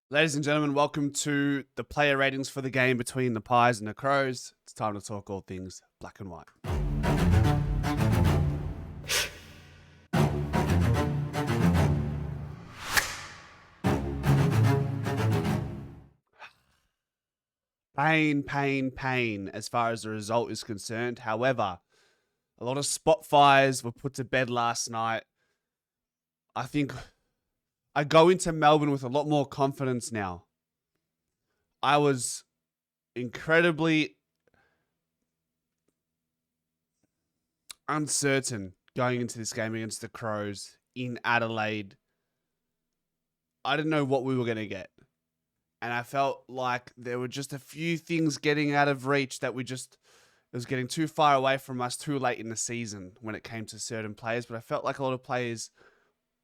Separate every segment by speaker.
Speaker 1: Ladies and gentlemen, welcome to the player ratings for the game between the Pies and the Crows. It's time to talk all things black and white. Pain as far as the result is concerned. However, a lot of spot fires were put to bed last night. I think I go into Melbourne with a lot more confidence now. I was incredibly uncertain going into this game against the Crows in Adelaide. I didn't know what we were going to get. And I felt like there were just a few things getting out of reach that it was getting too far away from us too late in the season when it came to certain players. But I felt like a lot of players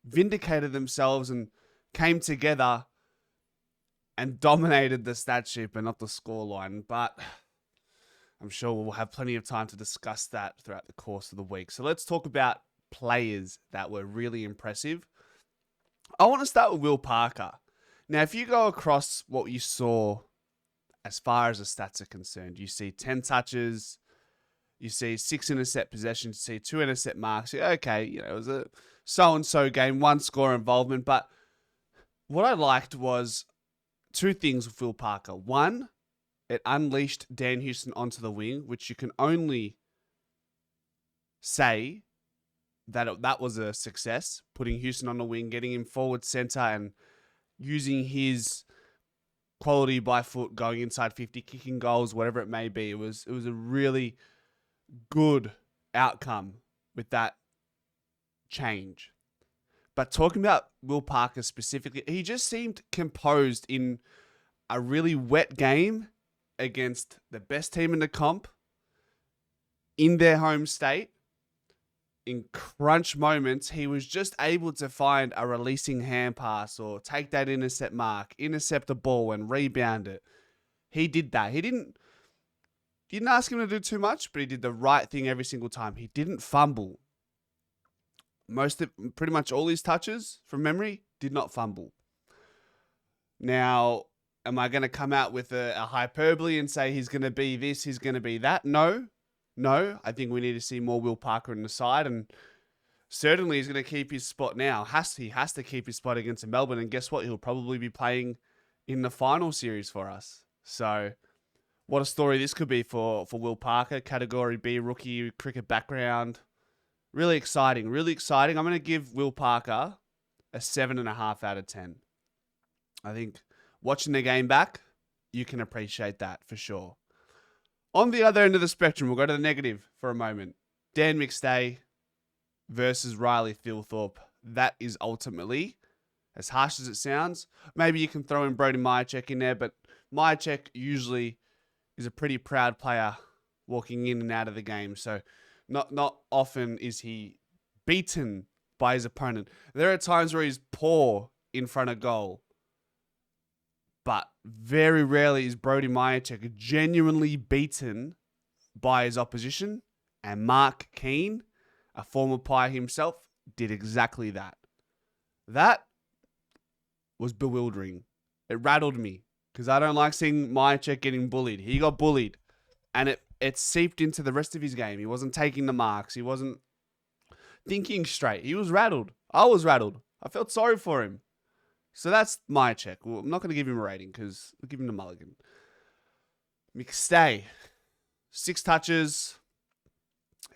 Speaker 1: vindicated themselves and came together and dominated the stat sheet and not the scoreline. But I'm sure we'll have plenty of time to discuss that throughout the course of the week. So let's talk about players that were really impressive. I want to start with Will Parker. Now, if you go across what you saw as far as the stats are concerned, you see 10 touches, you see 6 intercept possessions, you see 2 intercept marks. Okay, it was a so-and-so game, 1 score involvement. But what I liked was 2 things with Will Parker. 1, it unleashed Dan Houston onto the wing, which you can only say that was a success, putting Houston on the wing, getting him forward center and using his quality by foot, going inside 50, kicking goals, whatever it may be. It was a really good outcome with that change. But talking about Will Parker specifically, he just seemed composed in a really wet game against the best team in the comp in their home state. In crunch moments, he was just able to find a releasing hand pass or take that intercept mark, intercept the ball and rebound it. He did that. He didn't ask him to do too much, but he did the right thing every single time. He didn't fumble. Pretty much all his touches from memory did not fumble. Now, am I going to come out with a hyperbole and say he's going to be this, he's going to be that? No, I think we need to see more Will Parker in the side, and certainly he's going to keep his spot now. He has to keep his spot against Melbourne, and guess what? He'll probably be playing in the final series for us. So, what a story this could be for Will Parker. Category B, rookie, cricket background. Really exciting, really exciting. I'm going to give Will Parker a 7.5 out of 10. I think watching the game back, you can appreciate that for sure. On the other end of the spectrum, we'll go to the negative for a moment. Dan McStay versus Riley Thilthorpe. That is ultimately, as harsh as it sounds, maybe you can throw in Brody Myercheck in there, but Myercheck usually is a pretty proud player walking in and out of the game. So not often is he beaten by his opponent. There are times where he's poor in front of goal. But very rarely is Brody Myercheck genuinely beaten by his opposition. And Mark Keane, a former Pie himself, did exactly that. That was bewildering. It rattled me because I don't like seeing Myercheck getting bullied. He got bullied and it seeped into the rest of his game. He wasn't taking the marks. He wasn't thinking straight. He was rattled. I was rattled. I felt sorry for him. So that's Myercheck. Well, I'm not going to give him a rating because I'll give him the mulligan. McStay, 6 touches.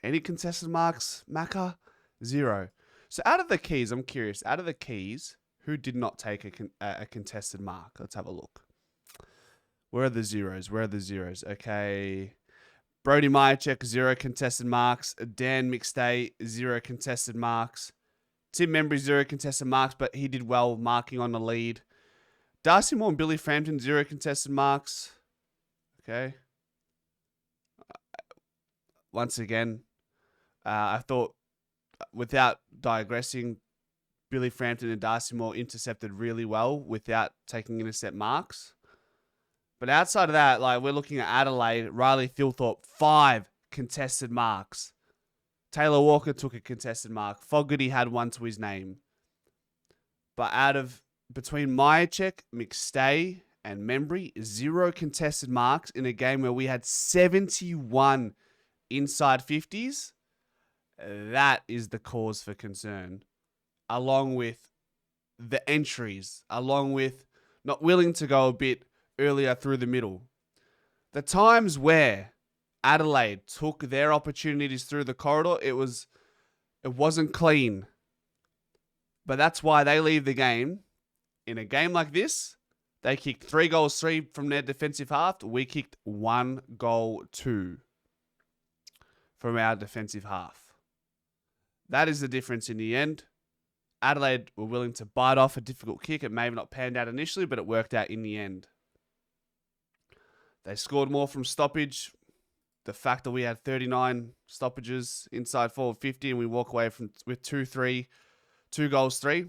Speaker 1: Any contested marks? Macca, 0. So out of the keys, I'm curious. Out of the keys, who did not take a contested mark? Let's have a look. Where are the zeros? Okay. Brody Myercheck, 0 contested marks. Dan McStay, 0 contested marks. Tim Membry, 0 contested marks, but he did well marking on the lead. Darcy Moore and Billy Frampton, 0 contested marks. Okay. Once again, I thought, without digressing, Billy Frampton and Darcy Moore intercepted really well without taking intercept marks. But outside of that, we're looking at Adelaide, Riley Thilthorpe, 5 contested marks. Taylor Walker took a contested mark. Fogarty had one to his name. But out of between Myercheck, McStay, and Membry, 0 contested marks in a game where we had 71 inside 50s. That is the cause for concern, along with the entries, along with not willing to go a bit earlier through the middle. The times where Adelaide took their opportunities through the corridor, it wasn't clean. But that's why they leave the game. In a game like this, they kicked 3 goals, 3 from their defensive half. We kicked 1 goal, 2 from our defensive half. That is the difference in the end. Adelaide were willing to bite off a difficult kick. It may have not panned out initially, but it worked out in the end. They scored more from stoppage. The fact that we had 39 stoppages inside forward 50 and we walk away with 2-3, 2 goals, 3.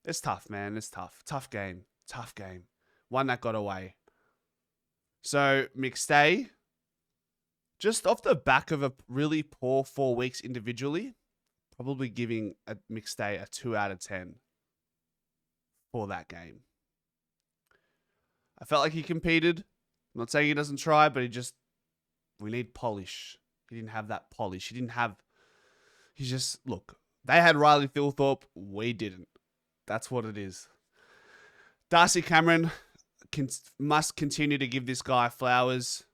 Speaker 1: It's tough, man. It's tough. Tough game. One that got away. So, McStay, just off the back of a really poor 4 weeks individually, probably giving a McStay a 2 out of 10 for that game. I felt like he competed. I'm not saying he doesn't try, but we need polish. He didn't have that polish. Look, they had Riley Thilthorpe. We didn't. That's what it is. Darcy Cameron must continue to give this guy flowers.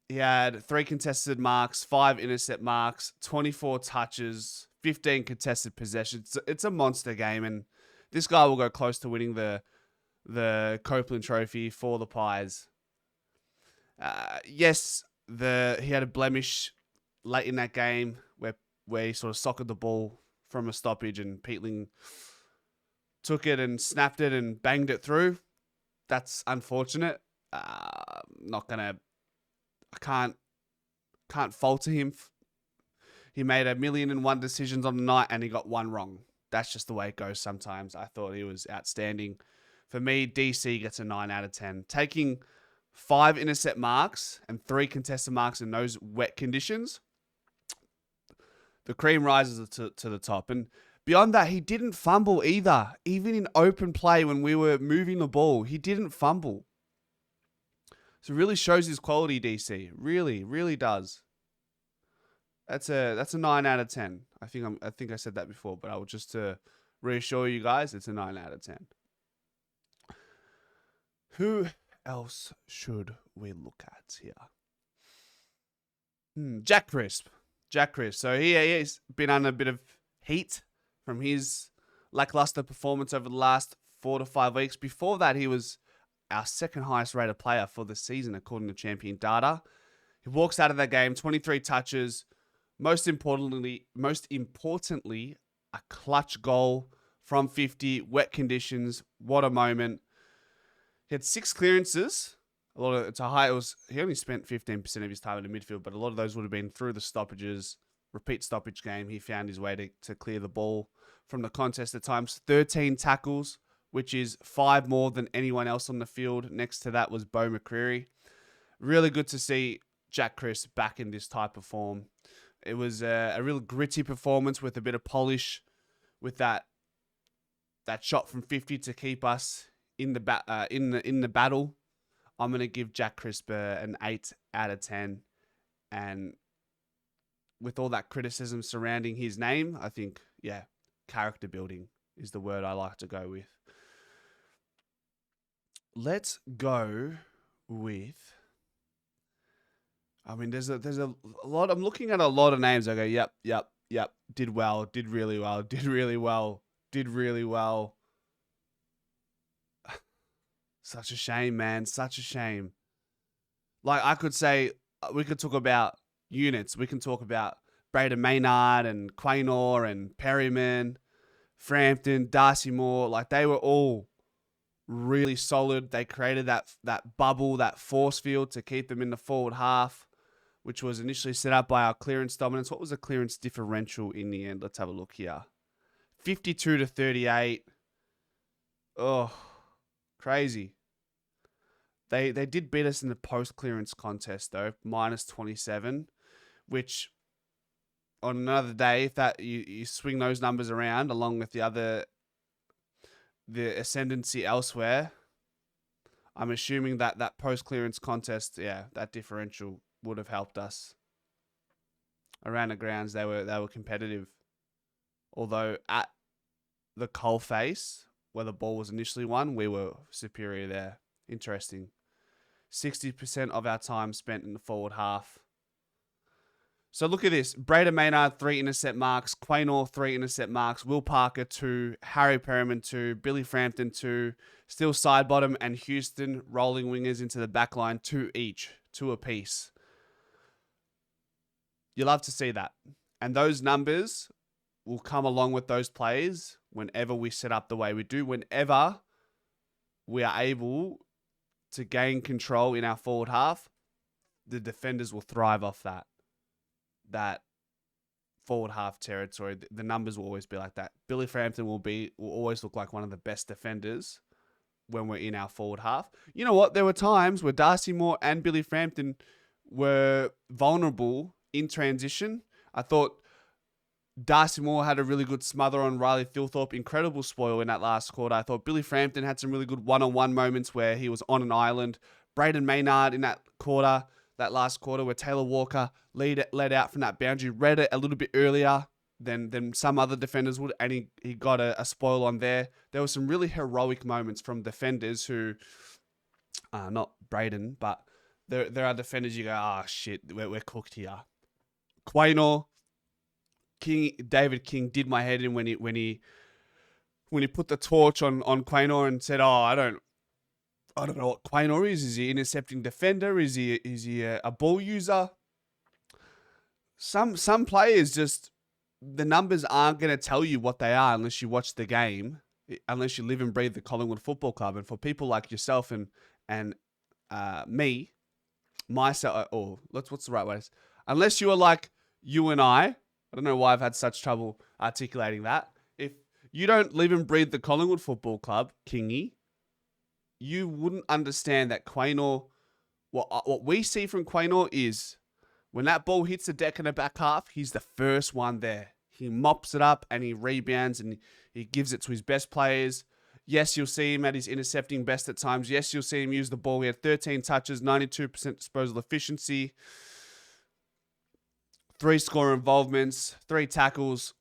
Speaker 1: He had 3 contested marks, 5 intercept marks, 24 touches, 15 contested possessions. It's a monster game, and this guy will go close to winning the Copeland Trophy for the Pies. Yes, he had a blemish late in that game where he sort of socked the ball from a stoppage and Peatling took it and snapped it and banged it through. That's unfortunate. I can't falter him. He made 1,000,001 decisions on the night and he got 1 wrong. That's just the way it goes sometimes. I thought he was outstanding. For me, DC gets a 9 out of 10. Taking 5 intercept marks and 3 contested marks in those wet conditions, the cream rises to the top. And beyond that, he didn't fumble either. Even in open play when we were moving the ball, he didn't fumble. So it really shows his quality, DC. Really, really does. That's a 9 out of 10. I think I said that before, but I will just to reassure you guys, it's a 9 out of 10. Who else should we look at here? Jack Crisp. So he's been under a bit of heat from his lackluster performance over the last 4 to 5 weeks. Before that, he was our second highest rated player for the season, according to Champion Data. He walks out of that game, 23 touches. Most importantly, a clutch goal from 50, wet conditions. What a moment. He had 6 clearances. He only spent 15% of his time in the midfield, but a lot of those would have been through the stoppages. Repeat stoppage game. He found his way to clear the ball from the contest at times. 13 tackles, which is 5 more than anyone else on the field. Next to that was Beau McCreary. Really good to see Jack Crisp back in this type of form. It was a real gritty performance with a bit of polish, with that shot from 50 to keep us in the battle. I'm gonna give Jack Crisp an 8 out of 10, and with all that criticism surrounding his name, I think character building is the word I like to go with. Let's go with. I mean, there's a lot. I'm looking at a lot of names. I go, yep. Did well. Did really well. Such a shame, man. Such a shame. Like, I could say, we could talk about units. We can talk about Braden Maynard and Quaynor and Perryman, Frampton, Darcy Moore. Like, they were all really solid. They created that bubble, that force field to keep them in the forward half, which was initially set up by our clearance dominance. What was the clearance differential in the end? Let's have a look here. 52 to 38. Oh, crazy. They did beat us in the post-clearance contest, though, minus 27, which on another day, if that you swing those numbers around along with the other the ascendancy elsewhere, I'm assuming that that post-clearance contest, yeah, that differential would have helped us. Around the grounds, they were competitive. Although at the coalface, where the ball was initially won, we were superior there. Interesting. 60% of our time spent in the forward half. So look at this. Braden Maynard, 3 intercept marks. Quaynor, 3 intercept marks. Will Parker, 2. Harry Perriman, 2. Billy Frampton, 2. Still Sidebottom and Houston rolling wingers into the back line, 2 each. 2 apiece. You love to see that. And those numbers will come along with those plays whenever we set up the way we do. Whenever we are able to gain control in our forward half, the defenders will thrive off that forward half territory. The numbers will always be like that. Billy Frampton will always look like one of the best defenders when we're in our forward half. You know what? There were times where Darcy Moore and Billy Frampton were vulnerable in transition. I thought Darcy Moore had a really good smother on Riley Thilthorpe. Incredible spoil in that last quarter. I thought Billy Frampton had some really good one-on-one moments where he was on an island. Braden Maynard in that last quarter where Taylor Walker led out from that boundary, read it a little bit earlier than some other defenders would, and he got a spoil on there. There were some really heroic moments from defenders who, not Braden, but there are defenders you go, oh shit, we're cooked here. Quaynor, David King did my head in when he put the torch on Quaynor and said, oh, I don't know what Quaynor is. Is he an intercepting defender? Is he a ball user? Some players just, the numbers aren't going to tell you what they are unless you watch the game, unless you live and breathe the Collingwood Football Club. And for people like yourself and me, myself, or what's the right way? Unless you are like you and I don't know why I've had such trouble articulating that. If you don't live and breathe the Collingwood Football Club, Kingy, you wouldn't understand that Quaynor, what we see from Quaynor is when that ball hits the deck in the back half, he's the first one there. He mops it up and he rebounds and he gives it to his best players. Yes, you'll see him at his intercepting best at times. Yes, you'll see him use the ball. He had 13 touches, 92% disposal efficiency, 3 score involvements, 3 tackles,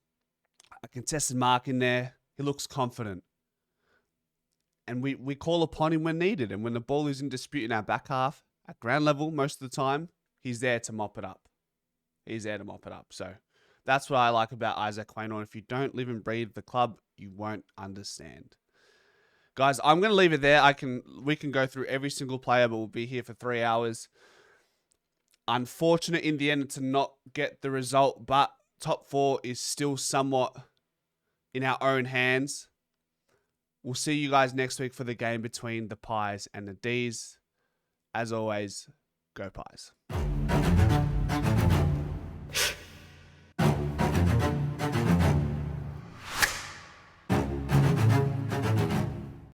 Speaker 1: a contested mark in there. He looks confident. And we call upon him when needed. And when the ball is in dispute in our back half, at ground level most of the time, he's there to mop it up. So that's what I like about Isaac Quaynor. If you don't live and breathe the club, you won't understand. Guys, I'm going to leave it there. We can go through every single player, but we'll be here for 3 hours. Unfortunate in the end to not get the result, but top 4 is still somewhat in our own hands. We'll see you guys next week for the game between the Pies and the Ds. As always, go Pies.